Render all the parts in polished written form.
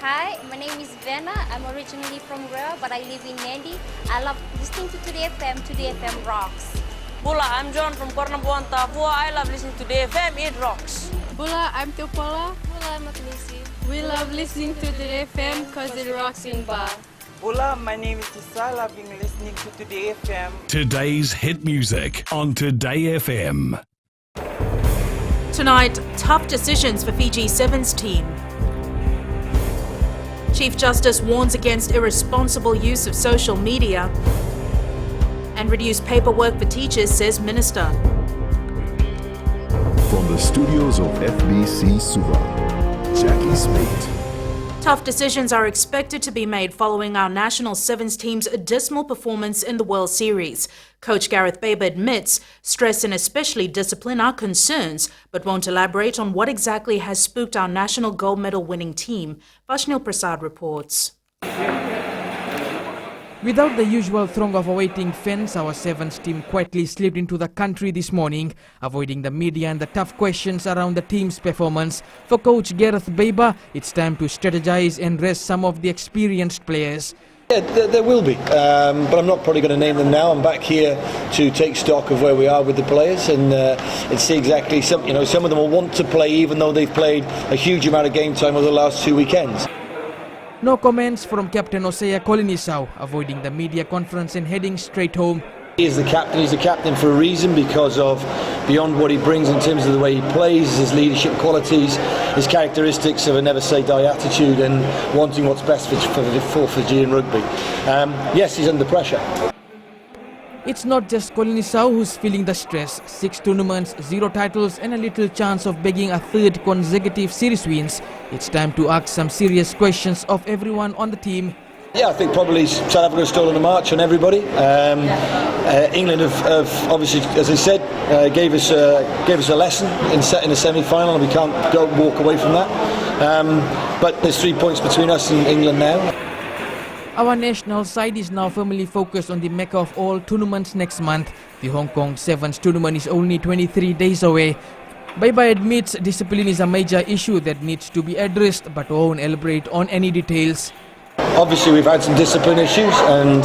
Hi, my name is Vena. I'm originally from Rare, but I live in Nandi. I love listening to Today FM. Today FM rocks. Bula, I'm John from Kornabuan, Tafua. I love listening to Today FM. It rocks. Bula, I'm Teopola. Bula, I'm Agnesi. We love listening to Today FM because it rocks in Ba. Bula, my name is Tisa. I've been listening to Today FM. Today's hit music on Today FM. Tonight, tough decisions for Fiji Sevens team. Chief Justice warns against irresponsible use of social media. And reduced paperwork for teachers, says Minister. From the studios of FBC Suva, Jackie Smith. Tough decisions are expected to be made following our national sevens team's dismal performance in the World Series. Coach Gareth Baber admits stress and especially discipline are concerns, but won't elaborate on what exactly has spooked our national gold medal winning team. Vashnil Prasad reports. Without the usual throng of awaiting fans, our sevens team quietly slipped into the country this morning, avoiding the media and the tough questions around the team's performance. For Coach Gareth Baber, it's time to strategize and rest some of the experienced players. Yeah, there will be, but I'm not probably going to name them now. I'm back here to take stock of where we are with the players and see exactly some of them will want to play even though they've played a huge amount of game time over the last 2 weekends. No comments from Captain Osea Kolinisau, avoiding the media conference and heading straight home. He is the captain. He's the captain for a reason because of beyond what he brings in terms of the way he plays, his leadership qualities, his characteristics of a never say die attitude and wanting what's best for Fijian rugby. Yes, he's under pressure. It's not just Kolinisau who's feeling the stress. 6 tournaments, 0 titles and a little chance of begging a third consecutive series wins. It's time to ask some serious questions of everyone on the team. Yeah, I think probably South Africa has stolen a march on everybody. England have obviously, as I said, gave us a lesson in the semi-final, and we can't walk away from that. But there's 3 points between us and England now. Our national side is now firmly focused on the mecca of all tournaments next month. The Hong Kong Sevens tournament is only 23 days away. Baber admits discipline is a major issue that needs to be addressed, but won't elaborate on any details. Obviously we've had some discipline issues and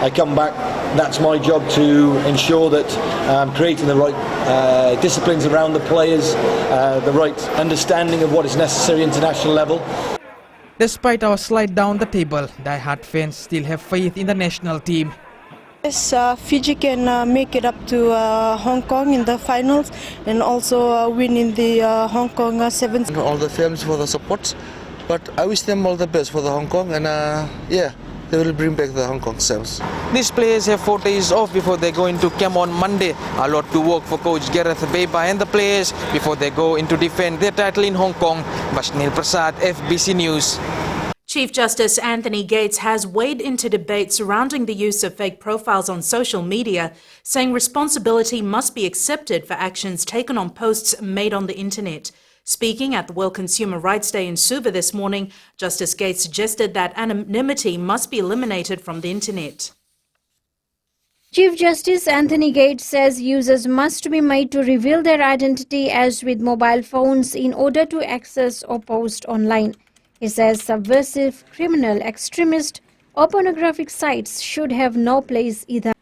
I come back, that's my job to ensure that I'm creating the right disciplines around the players, the right understanding of what is necessary international level. Despite our slide down the table, die-hard fans still have faith in the national team. Yes, Fiji can make it up to Hong Kong in the finals and also win in the Hong Kong Sevens. All the fans for the support, but I wish them all the best for the Hong Kong and yeah, they will bring back the Hong Kong Sevens. These players have 4 days off before they go into camp on Monday. A lot to work for Coach Gareth Baber and the players before they go into defend their title in Hong Kong. Vashnil Prasad, FBC News. Chief Justice Anthony Gates has weighed into debate surrounding the use of fake profiles on social media, saying responsibility must be accepted for actions taken on posts made on the internet. Speaking at the World Consumer Rights Day in Suva this morning, Justice Gates suggested that anonymity must be eliminated from the internet. Chief Justice Anthony Gates says users must be made to reveal their identity as with mobile phones in order to access or post online. He says subversive, criminal, extremist or pornographic sites should have no place either.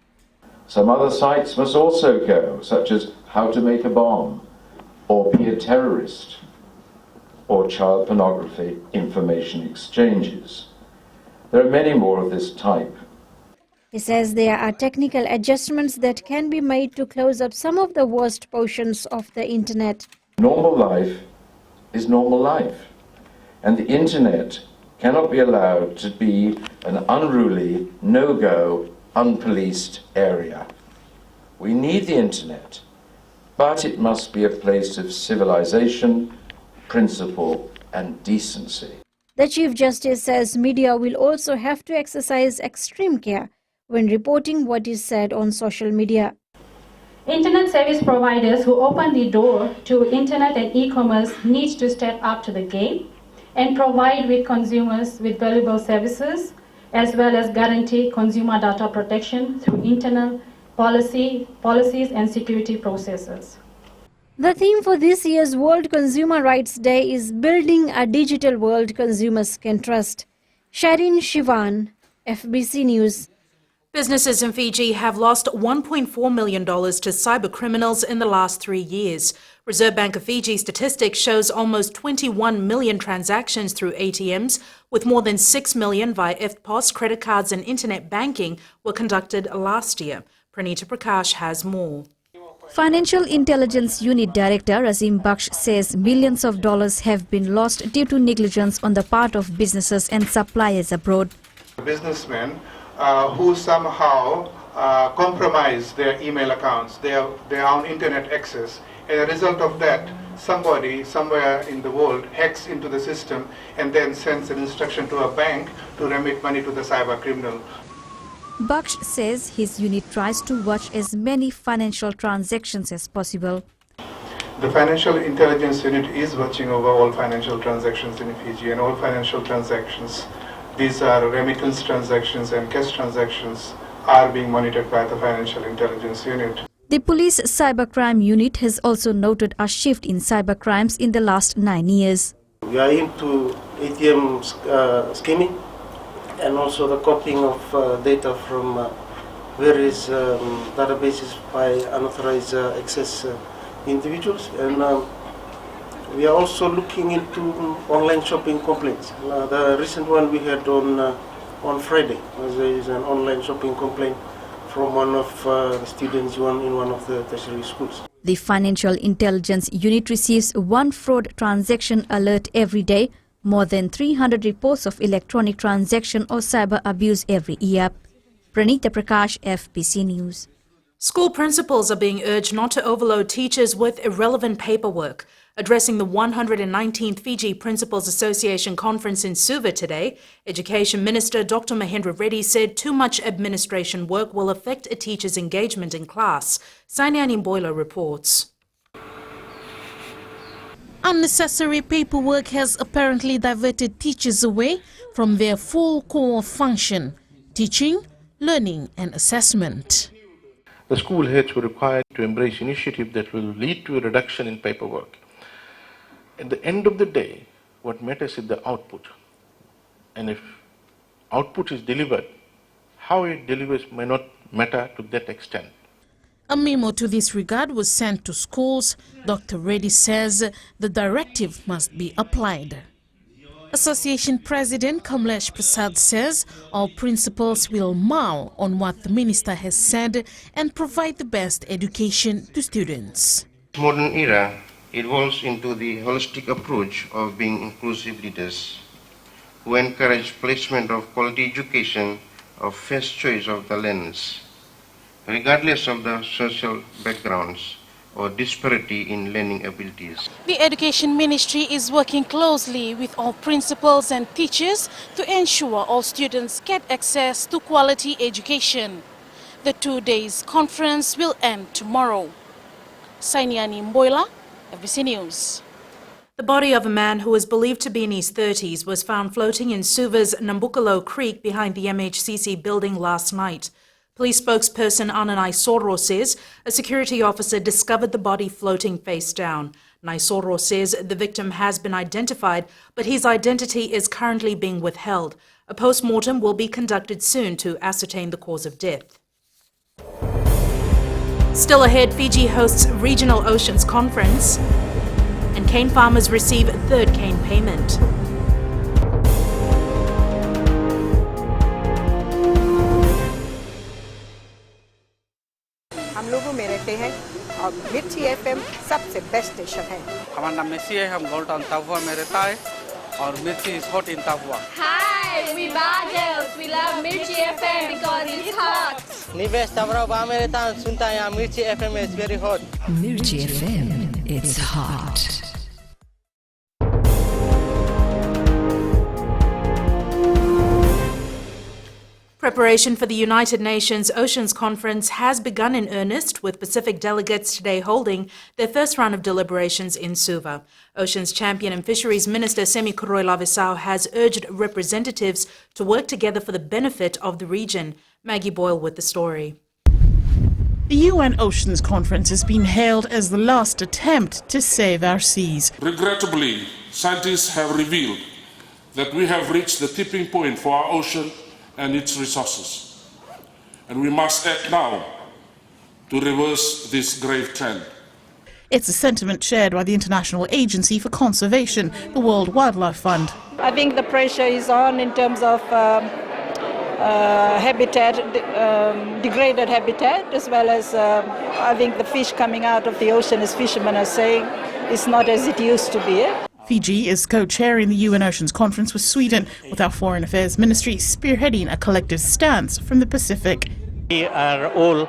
Some other sites must also go, such as how to make a bomb, or be a terrorist, or child pornography information exchanges. There are many more of this type. He says there are technical adjustments that can be made to close up some of the worst portions of the internet. Normal life is normal life, and the internet cannot be allowed to be an unruly, no-go, unpoliced area. We need the internet, but it must be a place of civilization, principle, and decency. The Chief Justice says media will also have to exercise extreme care when reporting what is said on social media. Internet service providers who open the door to internet and e-commerce need to step up to the game and provide with consumers with valuable services, as well as guarantee consumer data protection through internal policies and security processes. The theme for this year's World Consumer Rights Day is Building a Digital World Consumers Can Trust. Sharin Shivan, FBC News. Businesses in Fiji have lost $1.4 million to cyber criminals in the last 3 years. Reserve Bank of Fiji statistics shows almost 21 million transactions through ATMs, with more than 6 million via EFTPOS, credit cards and internet banking were conducted last year. Pranita Prakash has more. Financial Intelligence Unit Director Azim Baksh says millions of dollars have been lost due to negligence on the part of businesses and suppliers abroad. Businessmen who somehow compromise their email accounts, their own internet access. As a result of that, somebody somewhere in the world hacks into the system and then sends an instruction to a bank to remit money to the cyber criminal. Baksh says his unit tries to watch as many financial transactions as possible. The Financial Intelligence Unit is watching over all financial transactions in Fiji, and all financial transactions, these are remittance transactions and cash transactions, are being monitored by the Financial Intelligence Unit. The police cybercrime unit has also noted a shift in cybercrimes in the last 9 years. We are into ATM skimming and also the copying of data from various databases by unauthorized access individuals, and we are also looking into online shopping complaints. The recent one we had on Friday there is an online shopping complaint from one of the students in one of the tertiary schools. The Financial Intelligence Unit receives one fraud transaction alert every day, more than 300 reports of electronic transaction or cyber abuse every year. Pranita Prakash, FBC News. School principals are being urged not to overload teachers with irrelevant paperwork. Addressing the 119th Fiji Principals Association Conference in Suva today, Education Minister Dr. Mahendra Reddy said too much administration work will affect a teacher's engagement in class. Sainiani Boiler reports. Unnecessary paperwork has apparently diverted teachers away from their full core function: teaching, learning and assessment. The school heads were required to embrace initiative that will lead to a reduction in paperwork. At the end of the day, what matters is the output. And if output is delivered, how it delivers may not matter to that extent. A memo to this regard was sent to schools. Dr. Reddy says the directive must be applied. Association President Kamlesh Prasad says all principals will mull on what the minister has said and provide the best education to students. Modern era evolves into the holistic approach of being inclusive leaders who encourage placement of quality education of first choice of the learners, regardless of the social backgrounds or disparity in learning abilities. The Education Ministry is working closely with all principals and teachers to ensure all students get access to quality education. The 2 days conference will end tomorrow. Sainiani Mboila, FBC News. The body of a man who was believed to be in his 30s was found floating in Suva's Nambukalo Creek behind the MHCC building last night. Police spokesperson Anna Naisoro says a security officer discovered the body floating face down. Naisoro says the victim has been identified, but his identity is currently being withheld. A post-mortem will be conducted soon to ascertain the cause of death. Still ahead, Fiji hosts Regional Oceans Conference, and cane farmers receive third cane payment. हम लोगों में रहते हैं और मिर्ची FM सबसे best station है। हमारा नाम मेसी है, हम गोल्ड टाउन ताफुआ में रहता है और मिर्ची इज हॉट इन ताफुआ। Hi, we Bagels. We love Mirchi FM because it's hot. निवेश ताफुआ में रहता है, सुनता है यहाँ मिर्ची FM is very hot. Mirchi FM, it's hot. Preparation for the United Nations Oceans Conference has begun in earnest, with Pacific delegates today holding their first round of deliberations in Suva. Oceans Champion and Fisheries Minister Semi Kuroi-Lavisau has urged representatives to work together for the benefit of the region. Maggie Boyle with the story. The UN Oceans Conference has been hailed as the last attempt to save our seas. Regrettably, scientists have revealed that we have reached the tipping point for our ocean and its resources. And we must act now to reverse this grave trend. It's a sentiment shared by the International Agency for Conservation, the World Wildlife Fund. I think the pressure is on in terms of habitat, degraded habitat, as well as I think the fish coming out of the ocean, as fishermen are saying, is not as it used to be. Fiji is co-chairing the UN Oceans Conference with Sweden, with our Foreign Affairs Ministry spearheading a collective stance from the Pacific. We are all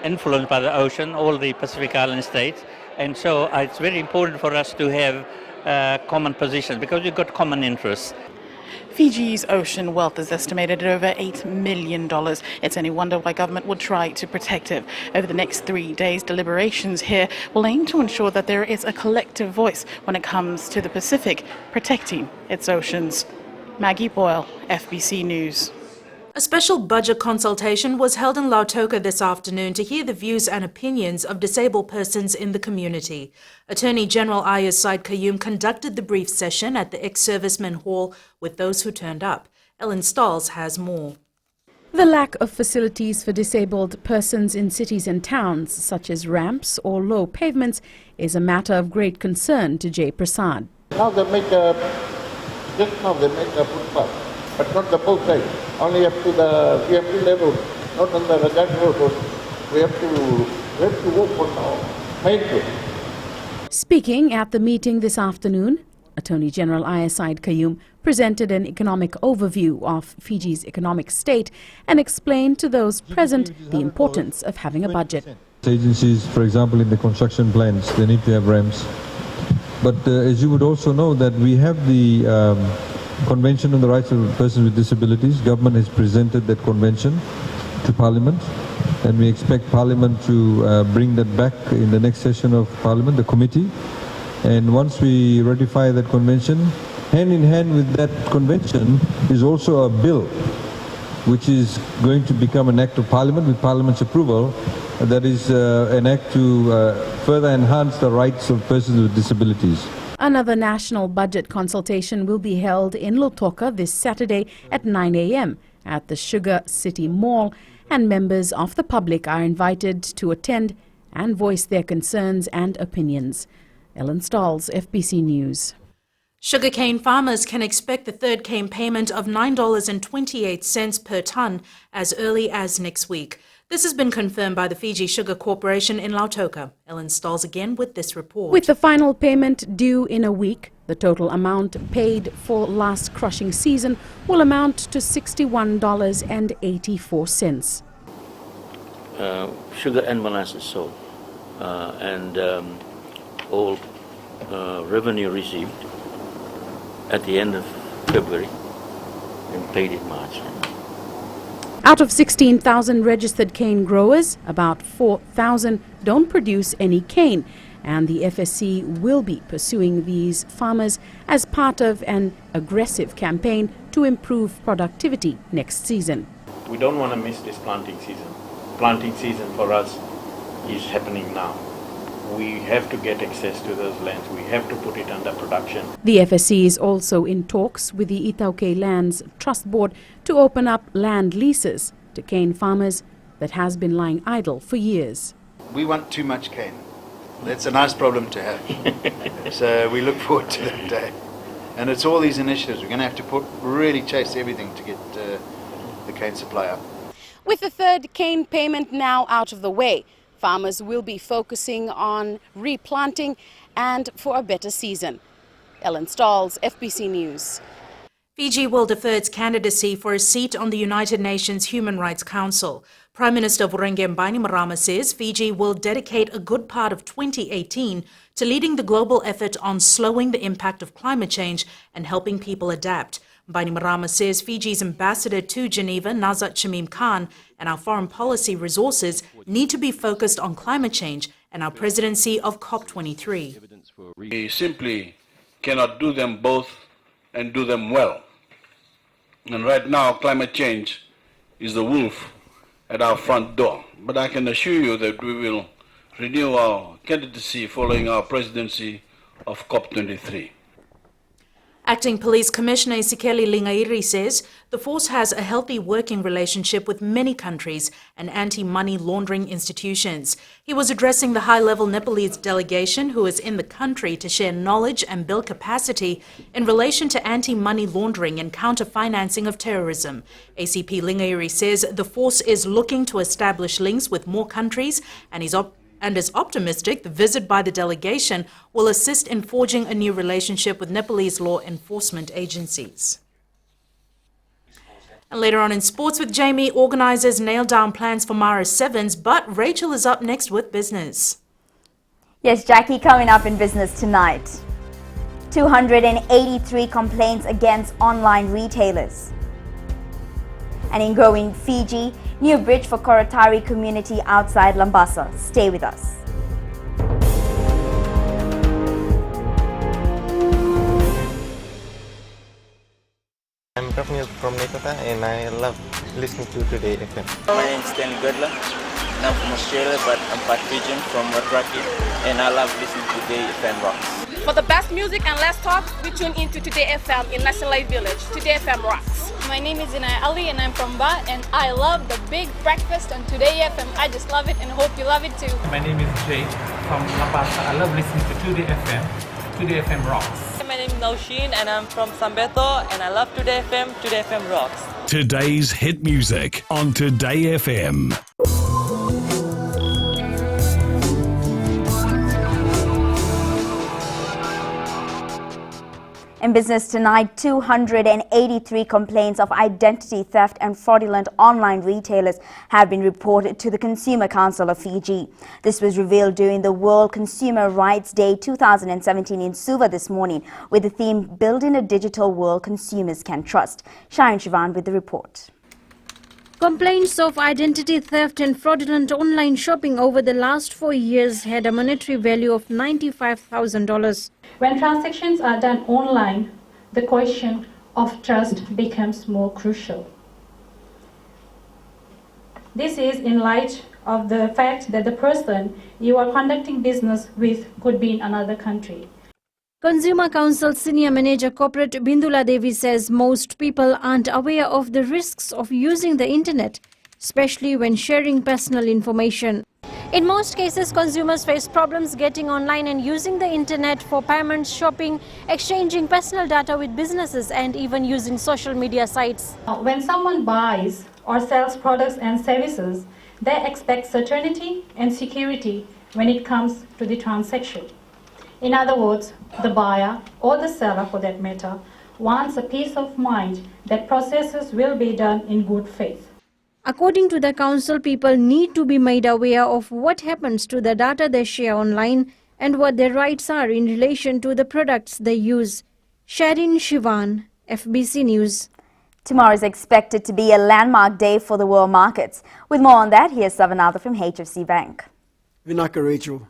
influenced by the ocean, all the Pacific Island states, and so it's very important for us to have common positions because we've got common interests. Fiji's ocean wealth is estimated at over $8 million. It's any wonder why government would try to protect it. Over the next 3 days, deliberations here will aim to ensure that there is a collective voice when it comes to the Pacific protecting its oceans. Maggie Boyle, FBC News. A special budget consultation was held in Lautoka this afternoon to hear the views and opinions of disabled persons in the community. Attorney General Ayaz Said Qayyum conducted the brief session at the ex-servicemen hall with those who turned up. Ellen Stahls has more. The lack of facilities for disabled persons in cities and towns, such as ramps or low pavements, is a matter of great concern to Jay Prasad. Now they make a footpath. But not the both sides, only up to the VMP level, not on the Rajan Road. We have to work on our main road. Speaking at the meeting this afternoon, Attorney General Ayaz Said Qayyum presented an economic overview of Fiji's economic state and explained to those present the importance of having a budget. Agencies, for example, in the construction plans, they need to have ramps. But as you would also know that we have the Convention on the Rights of Persons with Disabilities. Government has presented that convention to Parliament, and we expect Parliament to bring that back in the next session of Parliament, the committee. And once we ratify that convention, hand in hand with that convention is also a bill which is going to become an act of Parliament with Parliament's approval. That is an act to further enhance the rights of persons with disabilities. Another national budget consultation will be held in Lautoka this Saturday at 9 a.m. at the Sugar City Mall, and members of the public are invited to attend and voice their concerns and opinions. Ellen Stahls, FBC News. Sugarcane farmers can expect the third cane payment of $9.28 per tonne as early as next week. This has been confirmed by the Fiji Sugar Corporation in Lautoka. Ellen Stahls again with this report. With the final payment due in a week, the total amount paid for last crushing season will amount to $61.84. Sugar and molasses sold, and all revenue received at the end of February and paid in March. Out of 16,000 registered cane growers, about 4,000 don't produce any cane, and the FSC will be pursuing these farmers as part of an aggressive campaign to improve productivity next season. We don't want to miss this planting season. Planting season for us is happening now. We have to get access to those lands. We have to put it under production. The FSC is also in talks with the Itauke Lands Trust Board to open up land leases to cane farmers that has been lying idle for years. We want too much cane. That's a nice problem to have. So we look forward to that day. And it's all these initiatives. We're going to have to really chase everything to get the cane supply up. With the third cane payment now out of the way, farmers will be focusing on replanting and for a better season. Ellen Stahls, FBC News. Fiji will defer its candidacy for a seat on the United Nations Human Rights Council. Prime Minister Vurenge Bainimarama says Fiji will dedicate a good part of 2018 to leading the global effort on slowing the impact of climate change and helping people adapt. Bainimarama says Fiji's ambassador to Geneva, Nazat Shamim Khan, and our foreign policy resources need to be focused on climate change and our presidency of COP23. We simply cannot do them both and do them well. And right now, climate change is the wolf at our front door. But I can assure you that we will renew our candidacy following our presidency of COP23. Acting Police Commissioner Isikeli Lingairi says the force has a healthy working relationship with many countries and anti-money laundering institutions. He was addressing the high-level Nepalese delegation who is in the country to share knowledge and build capacity in relation to anti-money laundering and counter-financing of terrorism. ACP Lingairi says the force is looking to establish links with more countries and is optimistic the visit by the delegation will assist in forging a new relationship with Nepalese law enforcement agencies. And later on in Sports with Jamie, organisers nailed down plans for Mara Sevens, but Rachel is up next with business. Yes, Jackie, coming up in business tonight. 283 complaints against online retailers. And in growing Fiji, new bridge for Korotari community outside Lambasa. Stay with us. I'm Prafnil from Nekota and I love listening to Today FM. My name is Stanley Godler and I'm from Australia, but I'm part Fijian from Watraki, and I love listening to Today FM Rocks. For the best music and less talk, we tune into Today FM in National Life Village. Today FM rocks. My name is Inaya Ali and I'm from Ba, and I love the big breakfast on Today FM. I just love it and hope you love it too. My name is Jay from Lambasa. I love listening to Today FM. Today FM rocks. My name is Naushin and I'm from Sambeto, and I love Today FM. Today FM rocks. Today's hit music on Today FM. In business tonight, 283 complaints of identity theft and fraudulent online retailers have been reported to the Consumer Council of Fiji. This was revealed during the World Consumer Rights Day 2017 in Suva this morning, with the theme Building a Digital World Consumers Can Trust. Sharon Shivan with the report. Complaints of identity theft and fraudulent online shopping over the last 4 years had a monetary value of $95,000. When transactions are done online, the question of trust becomes more crucial. This is in light of the fact that the person you are conducting business with could be in another country. Consumer Council Senior Manager Corporate Bindula Devi says most people aren't aware of the risks of using the internet, especially when sharing personal information. In most cases, consumers face problems getting online and using the internet for payments, shopping, exchanging personal data with businesses, and even using social media sites. When someone buys or sells products and services, they expect certainty and security when it comes to the transaction. In other words, the buyer or the seller, for that matter, wants a peace of mind that processes will be done in good faith. According to the council, people need to be made aware of what happens to the data they share online and what their rights are in relation to the products they use. Sharin Shivan, FBC News. Tomorrow is expected to be a landmark day for the world markets. With more on that, here's Savanatha from HFC Bank. Vinaka Rachel.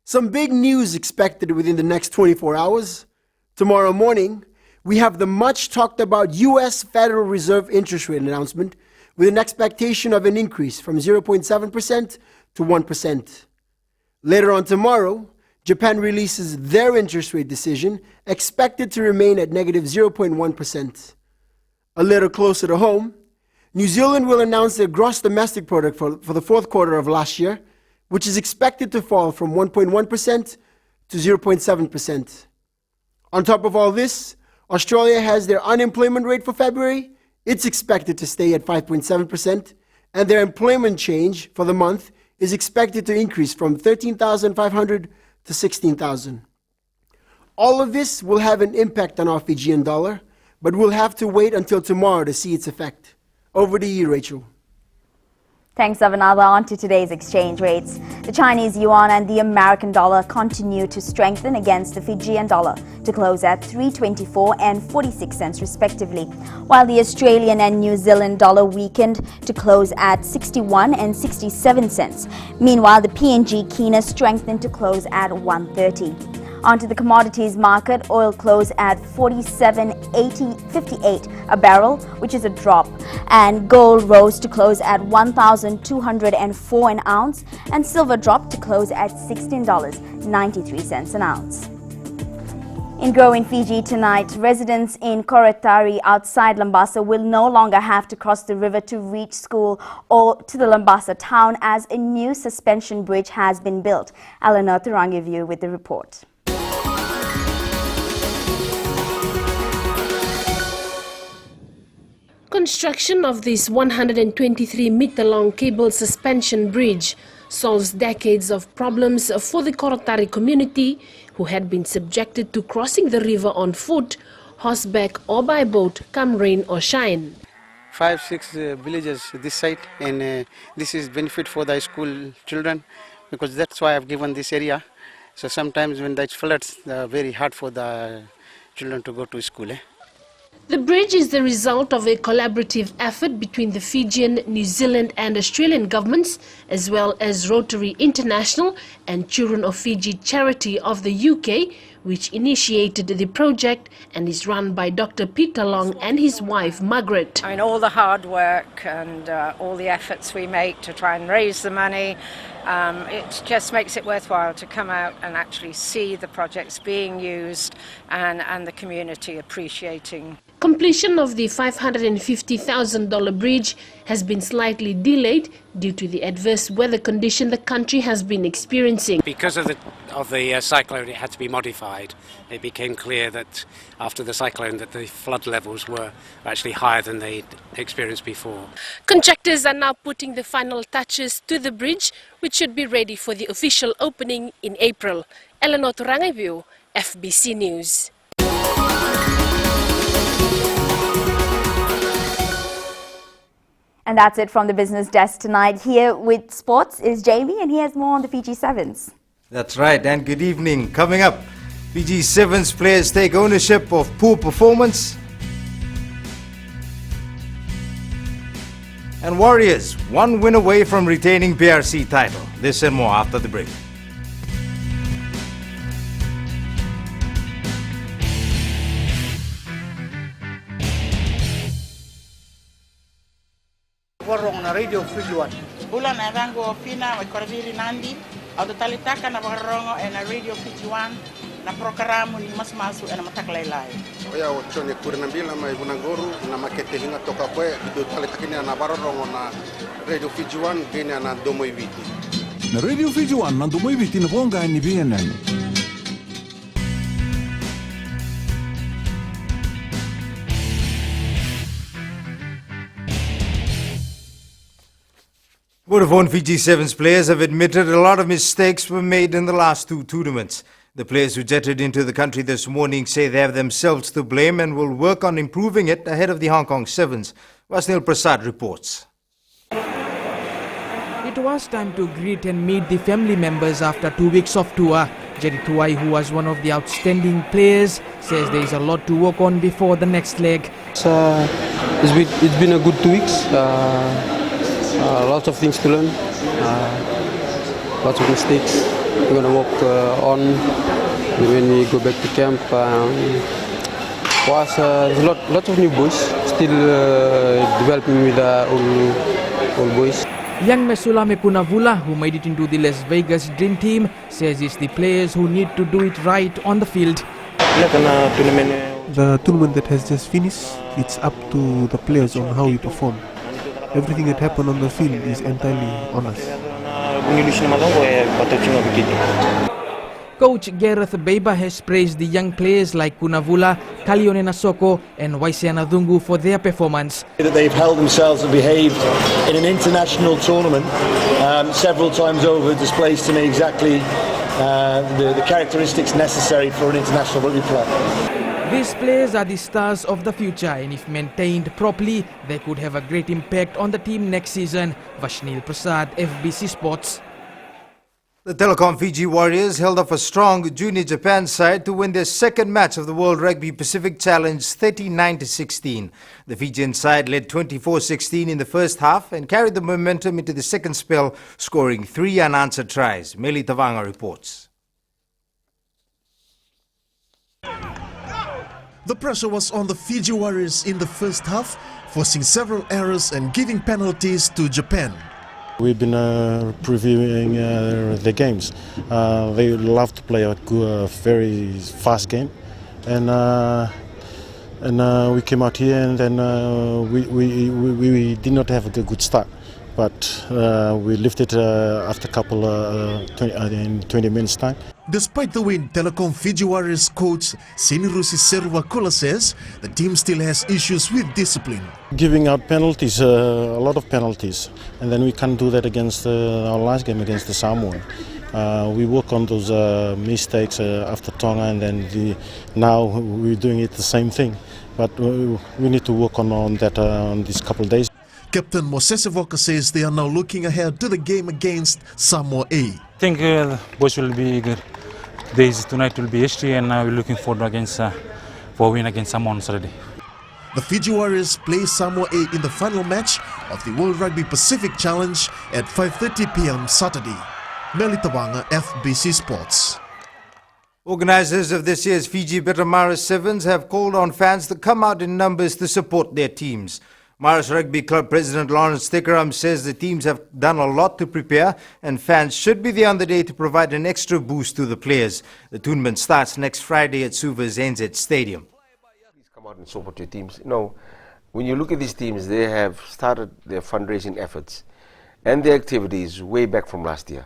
Some big news expected within the next 24 hours. Tomorrow morning, we have the much talked about U.S. Federal Reserve interest rate announcement with an expectation of an increase from 0.7% to 1%. Later on tomorrow, Japan releases their interest rate decision, expected to remain at negative 0.1%. A little closer to home, New Zealand will announce their gross domestic product for the fourth quarter of last year, which is expected to fall from 1.1% to 0.7%. On top of all this, Australia has their unemployment rate for February. It's expected to stay at 5.7%, and their employment change for the month is expected to increase from 13,500 to 16,000. All of this will have an impact on our Fijian dollar, but we'll have to wait until tomorrow to see its effect. Over to you, Rachel. Thanks, Savanatha. On to today's exchange rates. The Chinese yuan and the American dollar continue to strengthen against the Fijian dollar to close at 3.24 and 46 cents respectively, while the Australian and New Zealand dollar weakened to close at 61 and 67 cents. Meanwhile, the PNG kina strengthened to close at 1.30. Onto the commodities market, oil closed at 47.58 a barrel, which is a drop, and gold rose to close at 1,204 an ounce, and silver dropped to close at $16.93 an ounce. In growing Fiji tonight, residents in Koratari outside Lambasa will no longer have to cross the river to reach school or to the Lambasa town as a new suspension bridge has been built. Eleanor Thurangivu with the report. Construction of this 123-meter-long cable suspension bridge solves decades of problems for the Koratari community, who had been subjected to crossing the river on foot, horseback or by boat, come rain or shine. 5-6 villages this side, and this is benefit for the school children, because that's why I've given this area. So sometimes when it floods, very hard for the children to go to school. The bridge is the result of a collaborative effort between the Fijian, New Zealand and Australian governments, as well as Rotary International and Children of Fiji Charity of the UK, which initiated the project and is run by Dr. Peter Long and his wife Margaret. I mean, all the hard work and all the efforts we make to try and raise the money, it just makes it worthwhile to come out and actually see the projects being used and the community appreciating. Completion of the $550,000 bridge has been slightly delayed due to the adverse weather condition the country has been experiencing. Because of the cyclone, it had to be modified. It became clear that after the cyclone that the flood levels were actually higher than they'd experienced before. Contractors are now putting the final touches to the bridge, which should be ready for the official opening in April. Eleanor Thurangivu, FBC News. And that's it from the business desk tonight. Here with sports is Jamie, and he has more on the Fiji Sevens. That's right, and good evening. Coming up, Fiji Sevens players take ownership of poor performance. And Warriors, one win away from retaining PRC title. This and more after the break. Warong na Radio Fijuan. Bulan erango fina wa korviri nandi au talitaka na warongo na Radio Fijuan na programa ni masmasu na mataklailai. Oya ochone kurina bila mai bunangoru na makete hinga toka kwe do talitaka ni na warongo na Radio Fijuan gena na domoiviti. Na Radio Fijuan na domoiviti na bonga ni BNN. Vodafone Fiji Sevens players have admitted a lot of mistakes were made in the last two tournaments. The players who jetted into the country this morning say they have themselves to blame and will work on improving it ahead of the Hong Kong Sevens. Vasnil Prasad reports. It was time to greet and meet the family members after 2 weeks of tour. Jerry Tuai, who was one of the outstanding players, says there is a lot to work on before the next leg. It's been a good 2 weeks. Lots of things to learn, lots of mistakes. We're going to work on when we go back to camp. There's lots of new boys, still developing with old boys. Young Mesulame Punavula, who made it into the Las Vegas Dream Team, says it's the players who need to do it right on the field. The tournament that has just finished, it's up to the players on how we perform. Everything that happened on the field is entirely on us. Coach Gareth Beiba has praised the young players like Punavula, Kalione Nasoko and Waisiana Dungu for their performance. That they've held themselves and behaved in an international tournament several times over displays to me exactly the characteristics necessary for an international rugby player. These players are the stars of the future, and if maintained properly, they could have a great impact on the team next season. Vashnil Prasad, FBC Sports. The Telecom Fiji Warriors held off a strong junior Japan side to win their second match of the World Rugby Pacific Challenge 39-16. The Fijian side led 24-16 in the first half and carried the momentum into the second spell, scoring 3 unanswered tries. Meli Tavanga reports. The pressure was on the Fiji Warriors in the first half, forcing several errors and giving penalties to Japan. We've been previewing the games. They love to play a very fast game, and we came out here and then we did not have a good start, but we lifted after a couple 20 minutes time. Despite the win, Telecom Fiji Warriors coach Senirusi Serwakula says the team still has issues with discipline. Giving out penalties, a lot of penalties, and then we can't do that against our last game against the Samoan. We work on those mistakes after Tonga, and then now we're doing it the same thing. But we need to work on that on these couple of days. Captain Moses Evoka says they are now looking ahead to the game against Samoa A. I think the boys will be good. Days tonight will be history, and we're looking forward for a win against Samoa on Saturday. The Fiji Warriors play Samoa A in the final match of the World Rugby Pacific Challenge at 5:30 p.m. Saturday. Meli Tawanga, FBC Sports. Organisers of this year's Fiji Bitter Maris Sevens have called on fans to come out in numbers to support their teams. Maris Rugby Club President Lawrence Thikaram says the teams have done a lot to prepare and fans should be there on the day to provide an extra boost to the players. The tournament starts next Friday at Suva's NZ Stadium. Please come out and support your teams. You know, when you look at these teams, they have started their fundraising efforts and their activities way back from last year.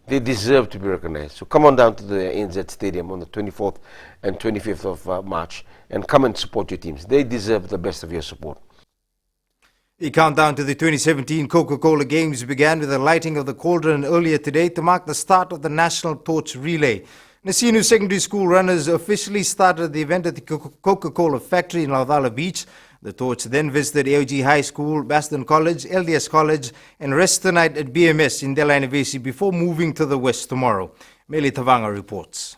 They deserve to be recognized. So come on down to the NZ Stadium on the 24th and 25th of March and come and support your teams. They deserve the best of your support. The countdown to the 2017 Coca-Cola Games began with the lighting of the cauldron earlier today to mark the start of the National Torch Relay. Nasinu Secondary School runners officially started the event at the Coca-Cola factory in Laucala Beach. The torch then visited AOG High School, Baston College, LDS College and rests tonight at BMS in Delainavesi before moving to the west tomorrow. Meli Tavanga reports.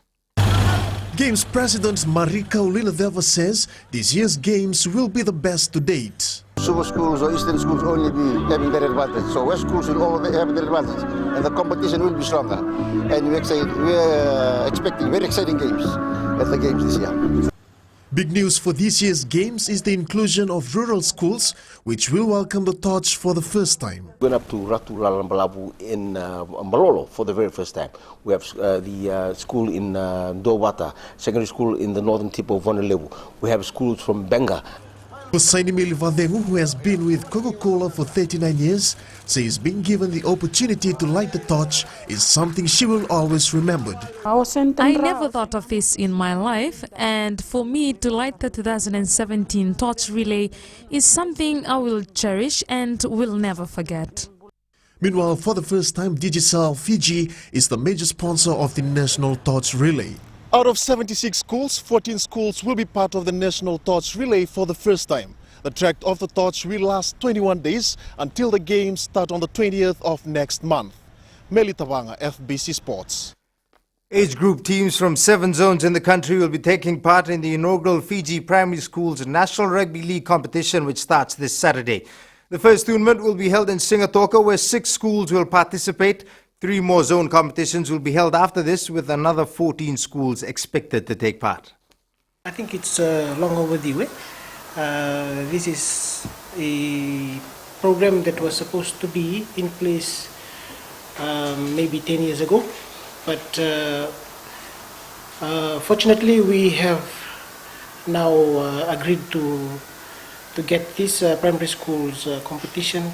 Games President Marika Ulinadeva says this year's games will be the best to date. Super schools or Eastern schools only be having that advantage. So West schools will all have that advantage. And the competition will be stronger. And we're expecting very exciting games at the games this year. Big news for this year's games is the inclusion of rural schools, which will welcome the torch for the first time. We went up to Ratu Lalambalabu in Malolo for the very first time. We have the school in Ndowata, secondary school in the northern tip of Vonelebu. We have schools from Benga. Hussaini Milivadengu, who has been with Coca-Cola for 39 years, says being given the opportunity to light the torch is something she will always remember. I never thought of this in my life, and for me to light the 2017 torch relay is something I will cherish and will never forget. Meanwhile, for the first time, Digicel Fiji is the major sponsor of the National Torch Relay. Out of 76 schools, 14 schools will be part of the National Torch Relay for the first time. The track of the torch will last 21 days until the games start on the 20th of next month. Meli Tawanga, FBC Sports. Age group teams from 7 zones in the country will be taking part in the inaugural Fiji Primary Schools National Rugby League competition, which starts this Saturday. The first tournament will be held in Singatoka, where 6 schools will participate. 3 more zone competitions will be held after this, with another 14 schools expected to take part. I think it's long overdue. This is a program that was supposed to be in place maybe 10 years ago, but fortunately we have now agreed to get this primary schools competition.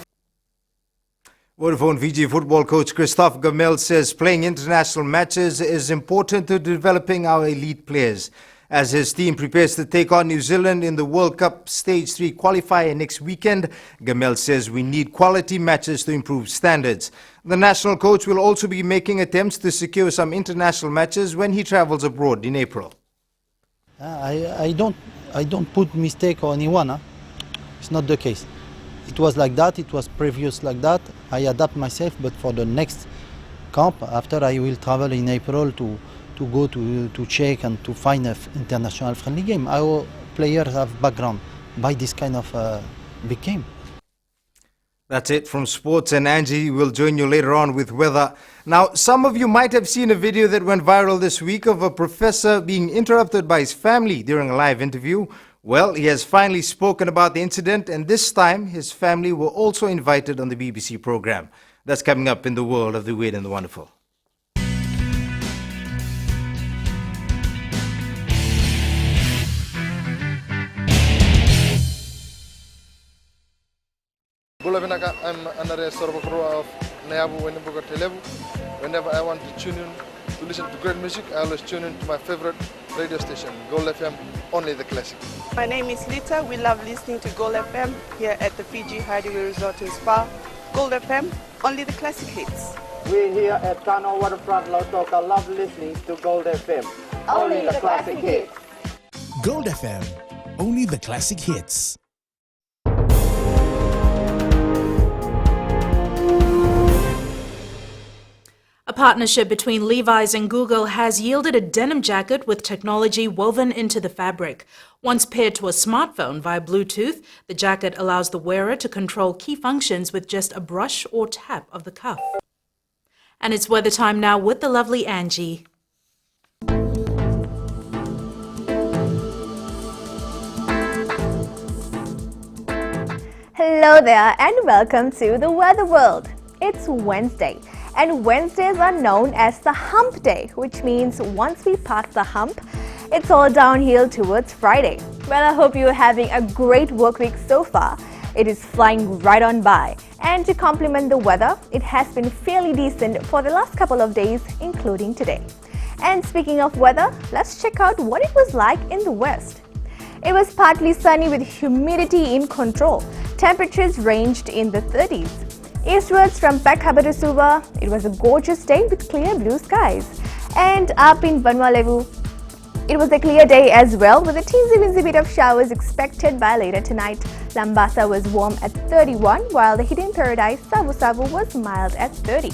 Vodafone Fiji football coach Christophe Gamel says playing international matches is important to developing our elite players. As his team prepares to take on New Zealand in the World Cup Stage 3 qualifier next weekend, Gamel says we need quality matches to improve standards. The national coach will also be making attempts to secure some international matches when he travels abroad in April. I don't put mistake on anyone. It's not the case. It was like that, it was previous like that. I adapt myself, but for the next camp, after I will travel in April to go to check and to find an international friendly game. Our players have background by this kind of big game. That's it from sports, and Angie will join you later on with weather. Now, some of you might have seen a video that went viral this week of a professor being interrupted by his family during a live interview. Well, he has finally spoken about the incident, and this time his family were also invited on the BBC program. That's coming up in the world of the weird and the wonderful. I'm another of Nayabu Telebu. Whenever I want to tune in to listen to great music, I always tune in to my favorite radio station, Gold FM, only the classic. My name is Lita. We love listening to Gold FM here at the Fiji Hideaway Resort and Spa. Gold FM, only the classic hits. We here at Tano Waterfront Lautoka love listening to Gold FM, only the classic hits. Gold FM, only the classic hits. A partnership between Levi's and Google has yielded a denim jacket with technology woven into the fabric. Once paired to a smartphone via Bluetooth, the jacket allows the wearer to control key functions with just a brush or tap of the cuff. And it's weather time now with the lovely Angie. Hello there and welcome to the Weather World. It's Wednesday. And Wednesdays are known as the hump day, which means once we pass the hump, it's all downhill towards Friday. Well, I hope you're having a great work week so far. It is flying right on by. And to complement the weather, it has been fairly decent for the last couple of days, including today. And speaking of weather, let's check out what it was like in the west. It was partly sunny with humidity in control. Temperatures ranged in the 30s. Eastwards from Peck Harbour to Suva, it was a gorgeous day with clear blue skies. And up in Banwa Levu, it was a clear day as well with a teensy-weensy bit of showers expected by later tonight. Lambasa was warm at 31 while the Hidden Paradise Savu Savu was mild at 30.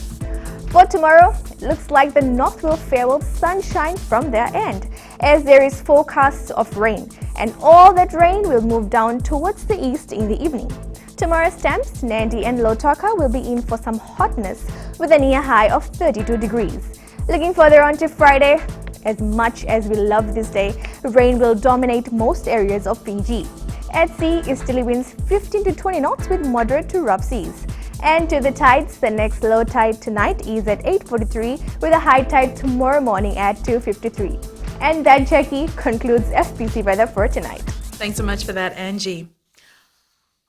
For tomorrow, it looks like the north will farewell sunshine from their end as there is forecasts of rain and all that rain will move down towards the east in the evening. Tomorrow's temps, Nandi and Lautoka will be in for some hotness with a near high of 32 degrees. Looking further on to Friday, as much as we love this day, rain will dominate most areas of Fiji. At sea, easterly winds 15 to 20 knots with moderate to rough seas. And to the tides, the next low tide tonight is at 8:43 with a high tide tomorrow morning at 2:53. And that, Jackie, concludes FBC weather for tonight. Thanks so much for that, Angie.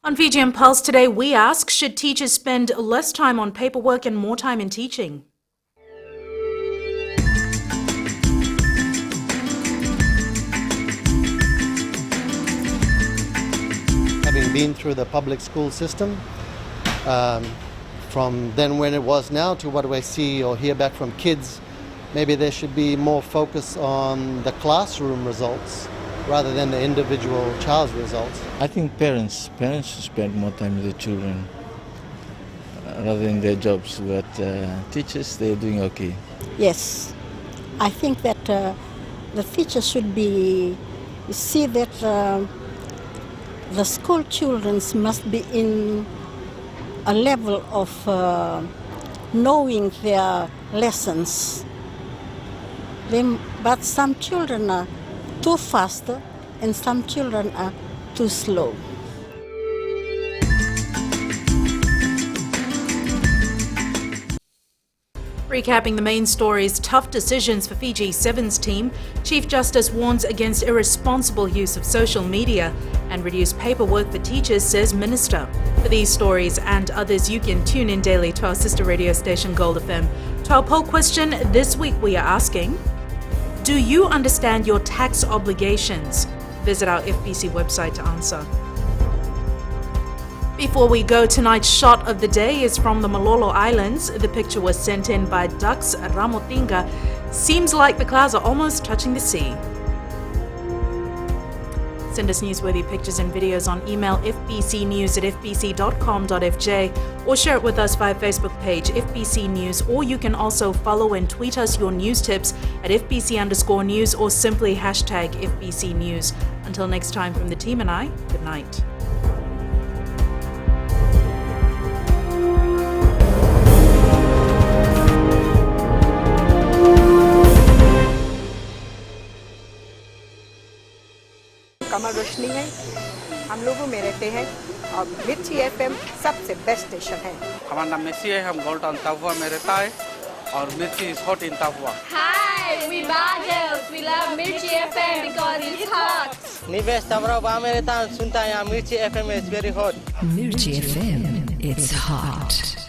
On Fijian Pulse today, we ask, should teachers spend less time on paperwork and more time in teaching? Having been through the public school system, from then when it was now to what do I see or hear back from kids, maybe there should be more focus on the classroom results rather than the individual child's results. I think parents should spend more time with their children rather than their jobs, but teachers, they're doing okay. Yes, I think that the teachers should see that the school children must be in a level of knowing their lessons. But some children are too fast and some children are too slow. Recapping the main stories, tough decisions for Fiji Sevens team, Chief Justice warns against irresponsible use of social media, and reduced paperwork for teachers, says Minister. For these stories and others, you can tune in daily to our sister radio station Gold FM. To our poll question, this week we are asking, do you understand your tax obligations? Visit our FBC website to answer. Before we go, tonight's shot of the day is from the Malolo Islands. The picture was sent in by Dux Ramotinga. Seems like the clouds are almost touching the sea. Send us newsworthy pictures and videos on email fbcnews@fbc.com.fj or share it with us via Facebook page FBC News, or you can also follow and tweet us your news tips at FBC_news or simply hashtag FBC News. Until next time, from the team and I, good night. और रोशनी है। हम लोगों में रहते हैं और मिर्ची FM सबसे बेस्ट स्टेशन है। हमारा नाम मेसी है, हम गोल्ड टाउन ताफुआ में रहता है और मिर्ची इज हॉट इन ताफुआ। Hi, we Bajals. We love Mirchi FM because it's hot. निवेश तवरा में रहता हूँ, सुनता है यहाँ मिर्ची FM is very hot. Mirchi FM, it's hot.